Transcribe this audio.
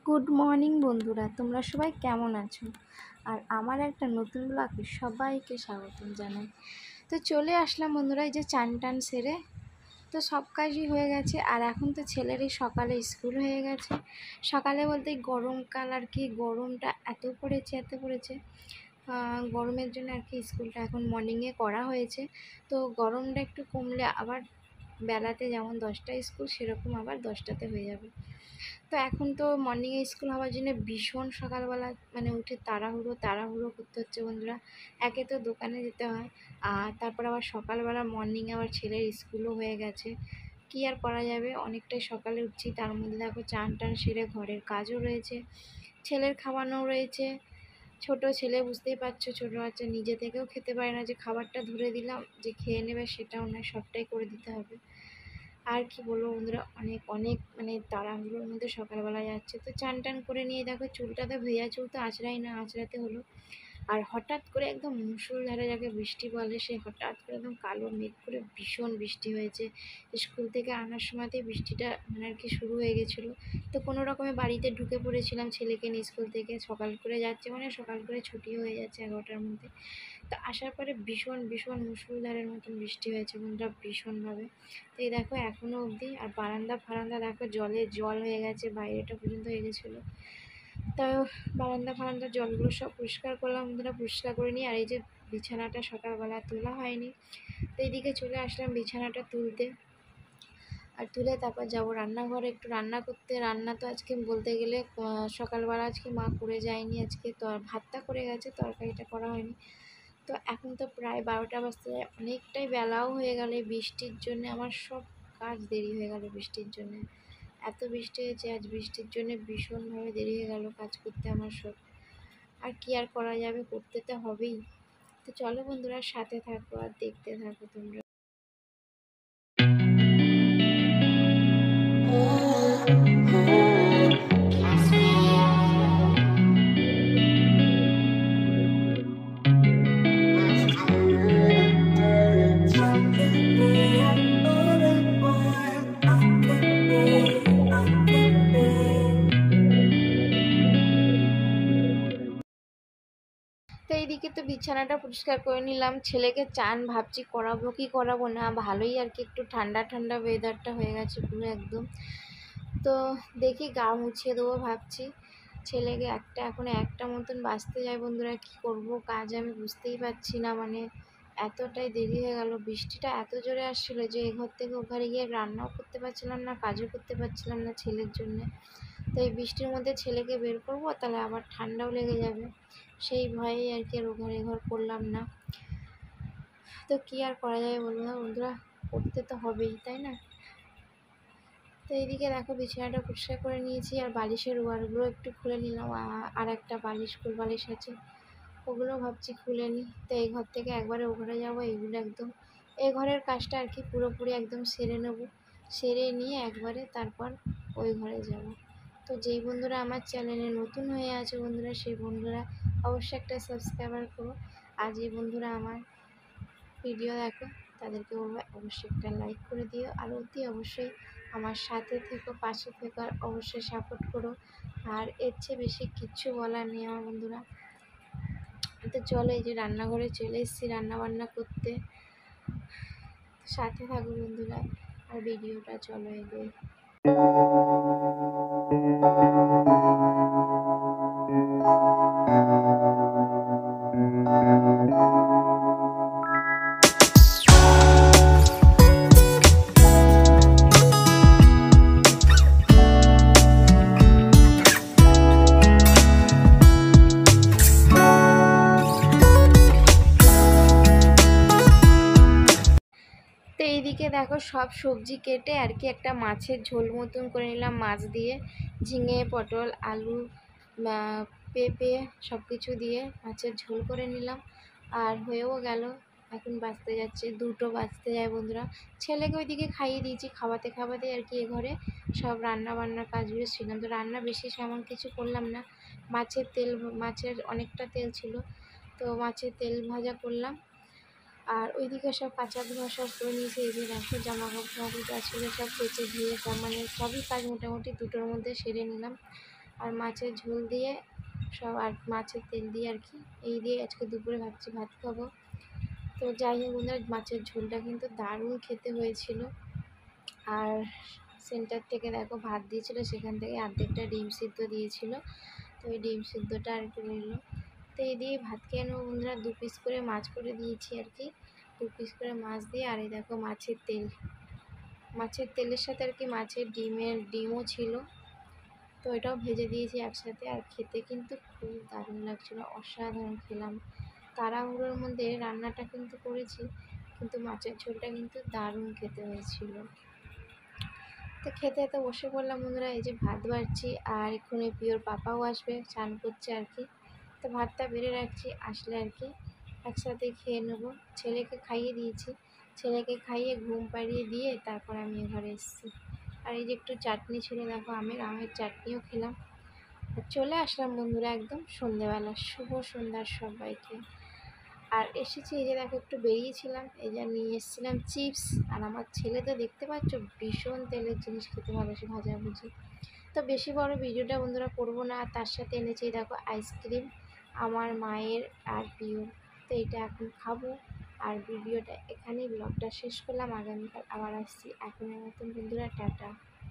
Good morning বন্ধুরা, তোমরা সবাই কেমন আছো? আর আমার একটা নতুন ব্লগে সবাইকে স্বাগতম জানাই। তো চলে আসলাম বন্ধুরা, এই যে চান টান সেরে তো সব কাজই হয়ে গেছে। আর এখন তো ছেলেরই সকালে স্কুল হয়ে গেছে। সকালে বলতে গরমকাল আর কি, গরমটা এত পড়েছে গরমের জন্য আর কি স্কুলটা এখন মর্নিংয়ে করা হয়েছে। তো গরমটা একটু কমলে আবার বেলাতে যেমন 10টায় স্কুল, সেরকম আবার 10টাতে হয়ে যাবে। তো এখন তো মর্নিংয়ে স্কুল হওয়ার জন্য ভীষণ সকালবেলা মানে উঠে তাড়াহুড়ো করতে হচ্ছে বন্ধুরা। একে তো দোকানে যেতে হয়, আর তারপর আবার সকালবেলা মর্নিংয়ে আবার ছেলের স্কুলও হয়ে গেছে। কি আর করা যাবে, অনেকটাই সকালে উঠছি, তার মধ্যে দেখো চান টান সেরে ঘরের কাজও রয়েছে, ছেলের খাওয়ানোও রয়েছে। ছোট ছেলে, বুঝতেই পারছো, ছোটো বাচ্চা নিজে থেকেও খেতে পারে না, যে খাবারটা ধরে দিলাম যে খেয়ে নেবে সেটাও নয়, সবটাই করে দিতে হবে। আর কি বলবো বন্ধুরা, অনেক অনেক মানে তাড়াহুড়োর মধ্যে সকালবেলা যাচ্ছে। তো চান টান করে নিয়ে দেখো চুলটাতে ভেজা চুল তো আঁচড়াতে হলো। আর হঠাৎ করে একদম মুষলধারে যাকে বৃষ্টি বলে, সে হঠাৎ করে একদম কালো মেঘ করে ভীষণ বৃষ্টি হয়েছে। স্কুল থেকে আনার সময়তেই বৃষ্টিটা মানে আর কি শুরু হয়ে গেছিলো। তো কোনো রকমে বাড়িতে ঢুকে পড়েছিলাম ছেলেকে নিয়ে, স্কুল থেকে সকাল করে যাচ্ছে মানে সকাল করে ছুটি হয়ে যাচ্ছে 11টার মধ্যে। তো আসার পরে ভীষণ ভীষণ মুষলধারের মতন বৃষ্টি হয়েছে বন্ধুরা, ভীষণভাবে। তো এই দেখো এখনও অবধি, আর ফারান্দা দেখো জল হয়ে গেছে, বাইরেটা পর্যন্ত হয়ে গেছিলো। তো বারান্দার জলগুলো সব পরিষ্কার করলাম বন্ধুরা, পরিষ্কার করে নিই। আর এই যে বিছানাটা সকালবেলা তোলা হয়নি, তো এইদিকে চলে আসলাম বিছানাটা তুলতে। আর তুলে তারপর যাব রান্নাঘরে একটু রান্না করতে। রান্না তো আজকে বলতে গেলে সকালবেলা আজকে মা করে যায়নি, আজকে তো ভাতটা করে গেছে, তরকারিটা করা হয়নি। তো এখন তো প্রায় 12টা বাজতে যায়, অনেকটাই বেলাও হয়ে গেল। বৃষ্টির জন্য আমার সব কাজ দেরি হয়ে গেল, বৃষ্টির জন্য এত বৃষ্টি হয়েছে আজ, বৃষ্টির জন্য ভীষণভাবে দেরি হয়ে গেল কাজ করতে আমার সব। আর কি আর করা যাবে, করতে তো হবেই। তো চলো বন্ধুরা, সাথে থাকো আর দেখতে থাকো তোমরা। তো এইদিকে তো বিছানাটা পরিষ্কার করে নিলাম, ছেলেকে চান ভাবছি করাবো কি করাবো না। ভালোই আর কি, একটু ঠান্ডা ঠান্ডা ওয়েদারটা হয়ে গেছে পুরো একদম। তো দেখি গা মুছিয়ে দেবো ভাবছি। ছেলেকে এখন 1টা মতন বাজতে যায় বন্ধুরা, কি করব কাজ আমি বুঝতেই পারছি না। মানে এতটাই দেরি হয়ে গেল, বৃষ্টিটা এত জোরে আসছিলো যে এ ঘর থেকে ও ঘরে গিয়ে রান্নাও করতে পারছিলাম না, কাজও করতে পারছিলাম না ছেলের জন্যে। তো এই বৃষ্টির মধ্যে ছেলেকে বের করবো, তাহলে আবার ঠান্ডাও লেগে যাবে, সেই ভয়েই আর কি আর ও ঘর করলাম না। তো কি আর করা যায় বলুন না বন্ধুরা, করতে তো হবেই, তাই না? তো এইদিকে দেখো বিছানাটা পরিষ্কার করে নিয়েছি, আর বালিশের ওয়ারগুলো একটু খুলে নিলাম। আর একটা বালিশ, ফুল বালিশ আছে, ওগুলো ভাবছি খুলে নিই। তো এই ঘর থেকে একবারে ও ঘরে যাবো, এইগুলো একদম এই ঘরের কাজটা আর কি পুরোপুরি একদম সেরে নেব, সেরে নিয়ে একবারে তারপর ওই ঘরে যাব। তো যেই বন্ধুরা আমার চ্যানেলে নতুন হয়ে আছে বন্ধুরা, সেই বন্ধুরা অবশ্যই একটা সাবস্ক্রাইবার করো। আর যে বন্ধুরা আমার ভিডিও দেখো তাদেরকে বলবো অবশ্যই একটা লাইক করে দিও, আর অতি অবশ্যই আমার সাথে থেকো, পাশে থেকো, আর অবশ্যই সাপোর্ট করো। আর এর চেয়ে বেশি কিচ্ছু বলার নেই আমার বন্ধুরা। তো চলো, এই যে রান্নাঘরে চলে এসেছি রান্না বান্না করতে, সাথে থাকো বন্ধুরা, আর ভিডিওটা চলো এগোই। তো এইদিকে দেখো সব সবজি কেটে আর কি একটা মাছের ঝোল মতন করে নিলাম, মাছ দিয়ে ঝিঙে, পটল, আলু, পেঁপে সব কিছু দিয়ে মাছের ঝোল করে নিলাম। আর হয়েও গেল, এখন বাজতে যাচ্ছে 2টো বাজতে যায় বন্ধুরা। ছেলেকে ওইদিকে খাইয়ে দিয়েছি, খাওয়াতে খাওয়াতে আর কি এ ঘরে সব রান্না বান্নার কাজগুলো ছিলাম। তো রান্না বেশি সেমন কিছু করলাম না, মাছের অনেকটা তেল ছিল, তো মাছের তেল ভাজা করলাম। আর ওইদিকে সব কাঁচা ধোয়া সব করে নিয়েছি। এই যে দেখো জামা কাপড় যা ছিল সব কেচে ধুয়ে সব মানে সবই কাজ মোটামুটি 2টোর মধ্যে সেরে নিলাম। আর মাছের ঝোল দিয়ে সব, আর মাছের তেল দিয়ে আর কি, এই দিয়ে আজকে দুপুরে ভাবছি ভাত খাবো। তো যাই হোক বন্ধুরা, মাছের ঝোলটা কিন্তু দারুণ খেতে হয়েছিল। আর সেন্টার থেকে দেখো ভাত দিয়েছিলো, সেখান থেকে অর্ধেকটা ডিম সিদ্ধ দিয়েছিল, তো ওই ডিম সিদ্ধটা আর কি রইলো। তো এই দিয়ে ভাত খেয়ে নেবো বন্ধুরা। 2 পিস করে মাছ করে দিয়েছি আর কি, 2 পিস করে মাছ দিয়ে। আর এই দেখো মাছের তেল, মাছের তেলের সাথে আর কি মাছের ডিমও ছিল, তো এটাও ভেজে দিয়েছি একসাথে। আর খেতে কিন্তু খুব দারুণ লাগছিলো, অসাধারণ খেলাম। তাড়াহুড়োর মধ্যে রান্নাটা কিন্তু করেছি, কিন্তু মাছের ঝোলটা কিন্তু দারুণ খেতে হয়েছিল। তো খেতে তো বসে পড়লাম বন্ধুরা। এই যে ভাত বাড়ছি, আর এক্ষুনি পিওর পাপাও আসবে, স্নান করছে আর কি। তো ভাতটা বেড়ে রাখছি, আসলে আর কি একসাথে খেয়ে নেবো। ছেলেকে খাইয়ে দিয়েছি, ছেলেকে খাইয়ে ঘুম পাড়িয়ে দিয়ে তারপর আমি ঘরে এসেছি। আর এই যে একটু চাটনি ছিল, দেখো আমের চাটনিও খেলাম। আর চলে আসলাম বন্ধুরা একদম সন্ধেবেলা। শুভ সন্ধ্যার সবাইকে। আর এসেছি, এই যে দেখো একটু বেরিয়েছিলাম, এই যে নিয়ে এসেছিলাম চিপস। আর আমার ছেলে তো দেখতে পাচ্ছ ভীষণ তেলের জিনিস খেতে ভালোবাসে, ভাজাভুজি। তো বেশি বড় ভিডিওটা বন্ধুরা করব না। আর তার সাথে এনেছি দেখো আইসক্রিম, আমার মায়ের আর প্রিয়। তো এটা এখন খাবো। আর ভিডিওটা এখানেই, ব্লগটা শেষ করলাম। আগামীকাল আবার আসছি। এখনের মতন বন্ধুরা টাটা।